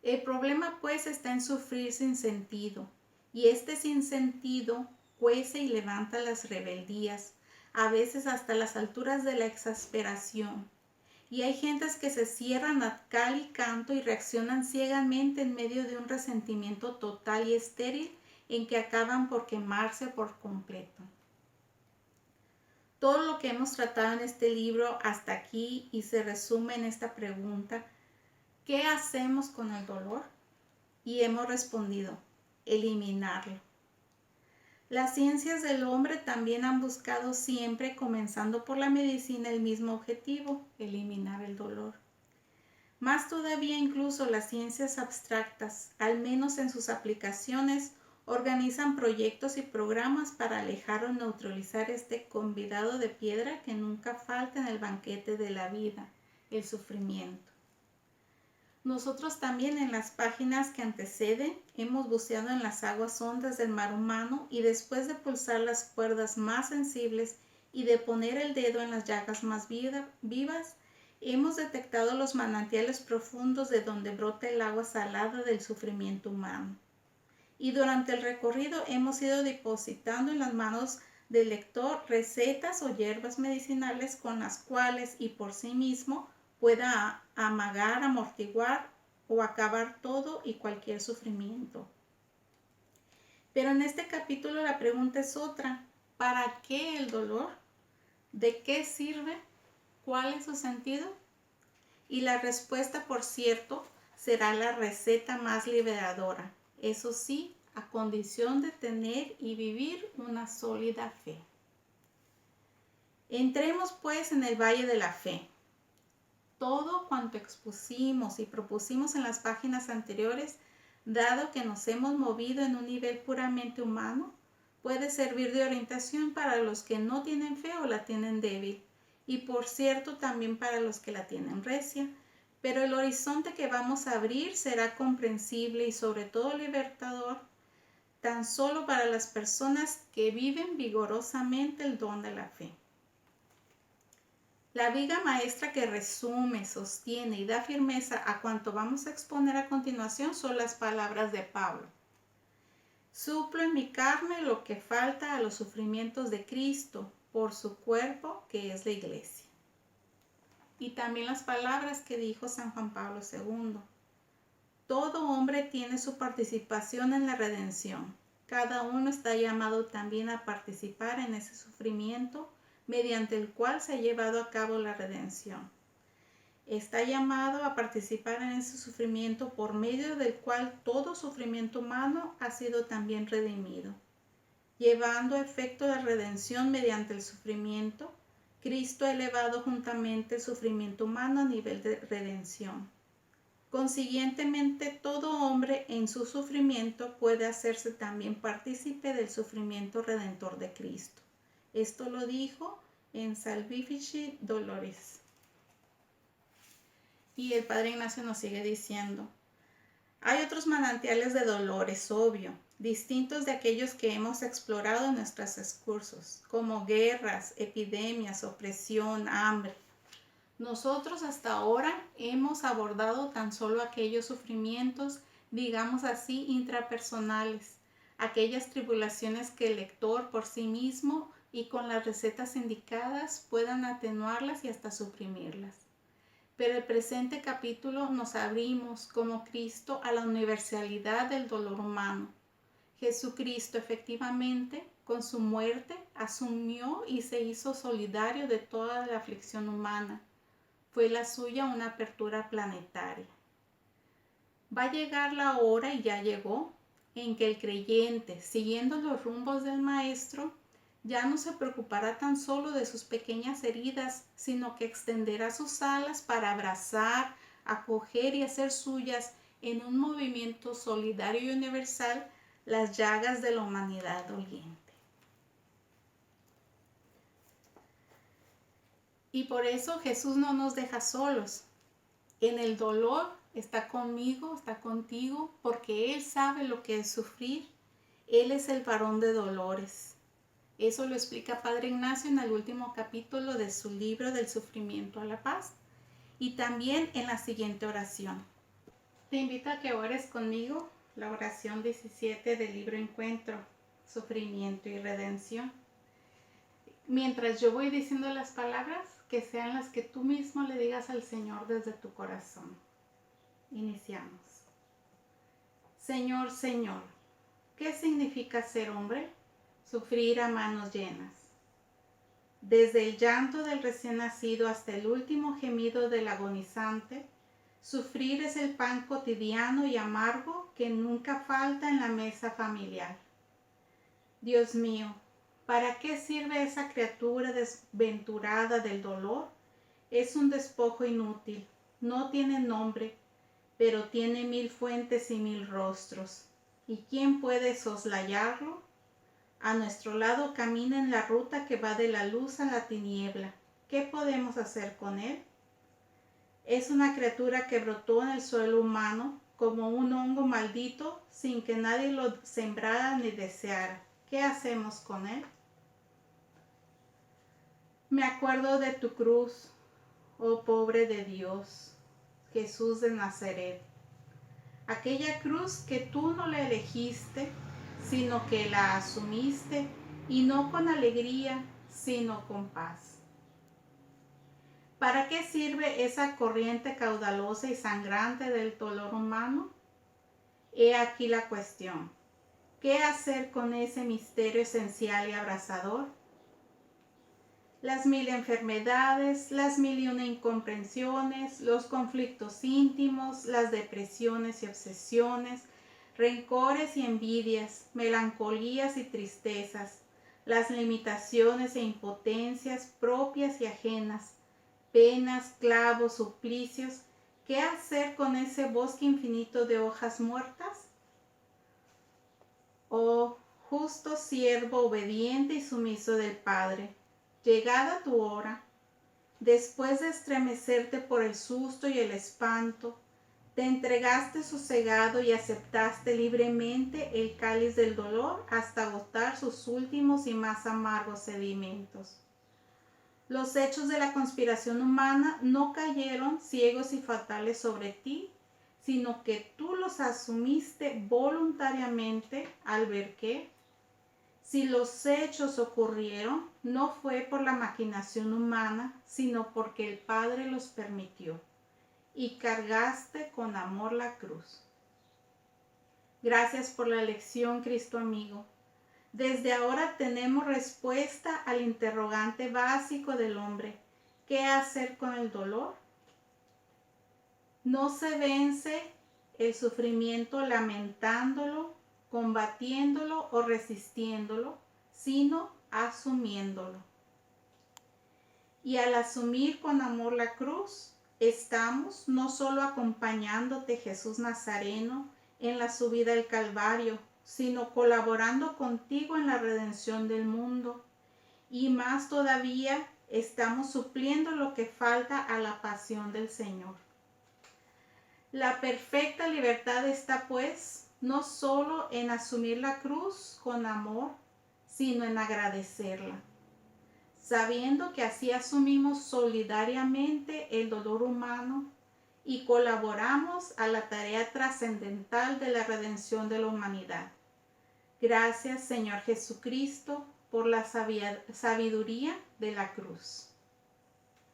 El problema pues está en sufrir sin sentido, y este sinsentido cuece y levanta las rebeldías, a veces hasta las alturas de la exasperación. Y hay gentes que se cierran a cal y canto y reaccionan ciegamente en medio de un resentimiento total y estéril en que acaban por quemarse por completo. Todo lo que hemos tratado en este libro hasta aquí y se resume en esta pregunta: ¿qué hacemos con el dolor? Y hemos respondido: eliminarlo. Las ciencias del hombre también han buscado siempre, comenzando por la medicina, el mismo objetivo: eliminar el dolor. Más todavía, incluso las ciencias abstractas, al menos en sus aplicaciones, organizan proyectos y programas para alejar o neutralizar este convidado de piedra que nunca falta en el banquete de la vida, el sufrimiento. Nosotros también en las páginas que anteceden hemos buceado en las aguas hondas del mar humano y después de pulsar las cuerdas más sensibles y de poner el dedo en las llagas más vivas, hemos detectado los manantiales profundos de donde brota el agua salada del sufrimiento humano. Y durante el recorrido hemos ido depositando en las manos del lector recetas o hierbas medicinales con las cuales y por sí mismo pueda amagar, amortiguar o acabar todo y cualquier sufrimiento. Pero en este capítulo la pregunta es otra: ¿para qué el dolor? ¿De qué sirve? ¿Cuál es su sentido? Y la respuesta, por cierto, será la receta más liberadora, eso sí, a condición de tener y vivir una sólida fe. Entremos pues en el valle de la fe. Todo cuanto expusimos y propusimos en las páginas anteriores, dado que nos hemos movido en un nivel puramente humano, puede servir de orientación para los que no tienen fe o la tienen débil, y por cierto también para los que la tienen recia, pero el horizonte que vamos a abrir será comprensible y sobre todo libertador tan solo para las personas que viven vigorosamente el don de la fe. La viga maestra que resume, sostiene y da firmeza a cuanto vamos a exponer a continuación son las palabras de Pablo. Suplo en mi carne lo que falta a los sufrimientos de Cristo por su cuerpo, que es la iglesia. Y también las palabras que dijo San Juan Pablo II. Todo hombre tiene su participación en la redención. Cada uno está llamado también a participar en ese sufrimiento mediante el cual se ha llevado a cabo la redención. Está llamado a participar en ese sufrimiento por medio del cual todo sufrimiento humano ha sido también redimido. Llevando a efecto de redención mediante el sufrimiento, Cristo ha elevado juntamente el sufrimiento humano a nivel de redención. Consiguientemente, todo hombre en su sufrimiento puede hacerse también partícipe del sufrimiento redentor de Cristo. Esto lo dijo en Salvifici Doloris. Y el Padre Ignacio nos sigue diciendo: hay otros manantiales de dolor, es obvio, distintos de aquellos que hemos explorado en nuestros excursos, como guerras, epidemias, opresión, hambre. Nosotros hasta ahora hemos abordado tan solo aquellos sufrimientos, digamos así, intrapersonales, aquellas tribulaciones que el lector por sí mismo y con las recetas indicadas puedan atenuarlas y hasta suprimirlas. Pero el presente capítulo nos abrimos como Cristo a la universalidad del dolor humano. Jesucristo efectivamente, con su muerte, asumió y se hizo solidario de toda la aflicción humana. Fue la suya una apertura planetaria. Va a llegar la hora, y ya llegó, en que el creyente, siguiendo los rumbos del Maestro, ya no se preocupará tan solo de sus pequeñas heridas, sino que extenderá sus alas para abrazar, acoger y hacer suyas en un movimiento solidario y universal las llagas de la humanidad doliente. Y por eso Jesús no nos deja solos. En el dolor está conmigo, está contigo, porque Él sabe lo que es sufrir. Él es el varón de dolores. Eso lo explica Padre Ignacio en el último capítulo de su libro Del sufrimiento a la paz, y también en la siguiente oración. Te invito a que ores conmigo la oración 17 del libro Encuentro, Sufrimiento y Redención. Mientras yo voy diciendo las palabras, que sean las que tú mismo le digas al Señor desde tu corazón. Iniciamos. Señor, Señor, ¿qué significa ser hombre? Sufrir a manos llenas. Desde el llanto del recién nacido hasta el último gemido del agonizante, sufrir es el pan cotidiano y amargo que nunca falta en la mesa familiar. Dios mío, ¿para qué sirve esa criatura desventurada del dolor? Es un despojo inútil, no tiene nombre, pero tiene 1000 fuentes y 1000 rostros. ¿Y quién puede soslayarlo? A nuestro lado camina en la ruta que va de la luz a la tiniebla. ¿Qué podemos hacer con él? Es una criatura que brotó en el suelo humano como un hongo maldito sin que nadie lo sembrara ni deseara. ¿Qué hacemos con él? Me acuerdo de tu cruz, oh pobre de Dios, Jesús de Nazaret. Aquella cruz que tú no la elegiste, sino que la asumiste, y no con alegría, sino con paz. ¿Para qué sirve esa corriente caudalosa y sangrante del dolor humano? He aquí la cuestión. ¿Qué hacer con ese misterio esencial y abrasador? Las 1000 enfermedades, las 1001 incomprensiones, los conflictos íntimos, las depresiones y obsesiones, rencores y envidias, melancolías y tristezas, las limitaciones e impotencias propias y ajenas, penas, clavos, suplicios. ¿Qué hacer con ese bosque infinito de hojas muertas? Oh, justo siervo obediente y sumiso del Padre, llegada tu hora, después de estremecerte por el susto y el espanto, te entregaste sosegado y aceptaste libremente el cáliz del dolor hasta agotar sus últimos y más amargos sedimentos. Los hechos de la conspiración humana no cayeron ciegos y fatales sobre ti, sino que tú los asumiste voluntariamente al ver que, si los hechos ocurrieron, no fue por la maquinación humana, sino porque el Padre los permitió, y cargaste con amor la cruz. Gracias por la lección, Cristo amigo. Desde ahora tenemos respuesta al interrogante básico del hombre: ¿qué hacer con el dolor? No se vence el sufrimiento lamentándolo, combatiéndolo o resistiéndolo, sino asumiéndolo. Y al asumir con amor la cruz, estamos no solo acompañándote, Jesús Nazareno, en la subida al Calvario, sino colaborando contigo en la redención del mundo. Y más todavía, estamos supliendo lo que falta a la pasión del Señor. La perfecta libertad está, pues, no solo en asumir la cruz con amor, sino en agradecerla, sabiendo que así asumimos solidariamente el dolor humano y colaboramos a la tarea trascendental de la redención de la humanidad. Gracias, Señor Jesucristo, por la sabiduría de la cruz.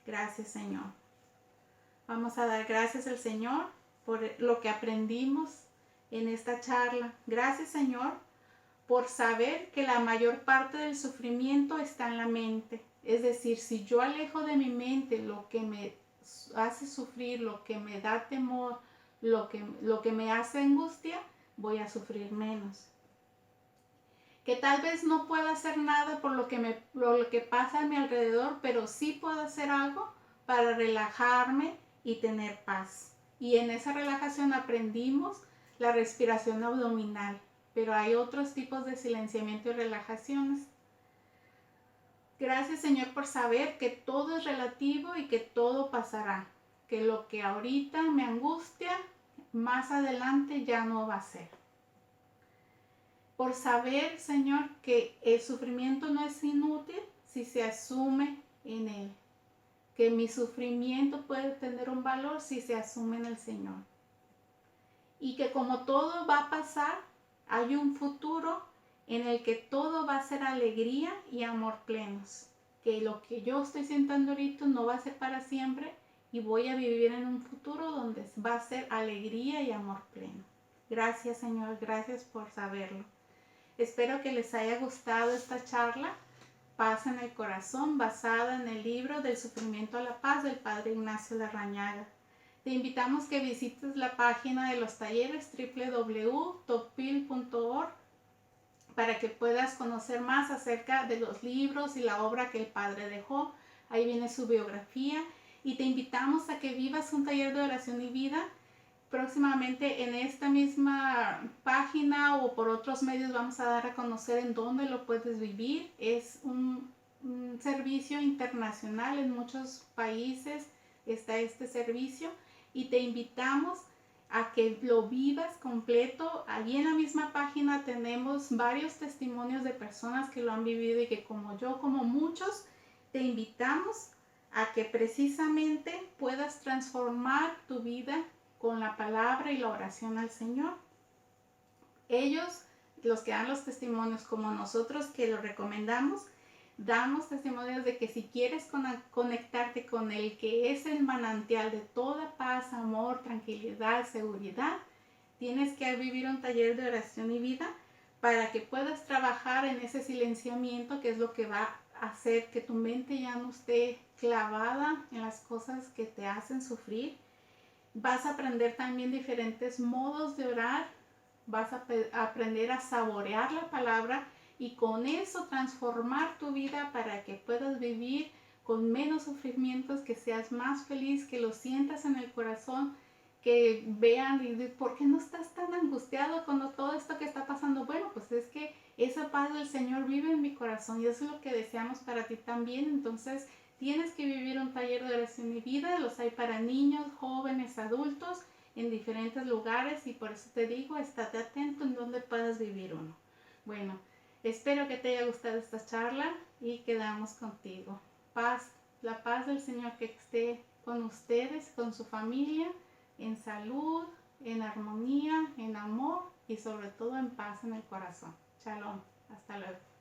Gracias, Señor. Vamos a dar gracias al Señor por lo que aprendimos en esta charla. Gracias, Señor, por saber que la mayor parte del sufrimiento está en la mente. Es decir, si yo alejo de mi mente lo que me hace sufrir, lo que me da temor, lo que me hace angustia, voy a sufrir menos. Que tal vez no pueda hacer nada por lo que pasa a mi alrededor, pero sí puedo hacer algo para relajarme y tener paz. Y en esa relajación aprendimos la respiración abdominal, pero hay otros tipos de silenciamiento y relajaciones. Gracias, Señor, por saber que todo es relativo y que todo pasará, que lo que ahorita me angustia, más adelante ya no va a ser. Por saber, Señor, que el sufrimiento no es inútil si se asume en Él, que mi sufrimiento puede tener un valor si se asume en el Señor, y que como todo va a pasar, hay un futuro en el que todo va a ser alegría y amor plenos, que lo que yo estoy sintiendo ahorita no va a ser para siempre y voy a vivir en un futuro donde va a ser alegría y amor pleno. Gracias, Señor, gracias por saberlo. Espero que les haya gustado esta charla, Paz en el Corazón, basada en el libro Del Sufrimiento a la Paz del Padre Ignacio Larrañaga. Te invitamos que visites la página de los talleres www.topil.org para que puedas conocer más acerca de los libros y la obra que el Padre dejó. Ahí viene su biografía y te invitamos a que vivas un taller de oración y vida. Próximamente en esta misma página o por otros medios vamos a dar a conocer en dónde lo puedes vivir. Es un servicio internacional, en muchos países está este servicio y te invitamos a que lo vivas completo. Allí en la misma página tenemos varios testimonios de personas que lo han vivido y que como yo, como muchos, te invitamos a que precisamente puedas transformar tu vida con la palabra y la oración al Señor. Ellos, los que dan los testimonios, como nosotros que lo recomendamos, damos testimonios de que si quieres conectarte con el que es el manantial de toda paz, amor, tranquilidad, seguridad, tienes que vivir un taller de oración y vida para que puedas trabajar en ese silenciamiento, que es lo que va a hacer que tu mente ya no esté clavada en las cosas que te hacen sufrir. Vas a aprender también diferentes modos de orar, vas a aprender a saborear la palabra y con eso transformar tu vida para que puedas vivir con menos sufrimientos, que seas más feliz, que lo sientas en el corazón, que vean y digan, ¿por qué no estás tan angustiado con todo esto que está pasando? Bueno, pues es que esa paz del Señor vive en mi corazón y eso es lo que deseamos para ti también. Entonces tienes que vivir un taller de oración y vida, los hay para niños, jóvenes, adultos, en diferentes lugares y por eso te digo, estate atento en donde puedas vivir uno. Bueno, espero que te haya gustado esta charla y quedamos contigo. Paz, la paz del Señor que esté con ustedes, con su familia, en salud, en armonía, en amor y sobre todo en paz en el corazón. Shalom, hasta luego.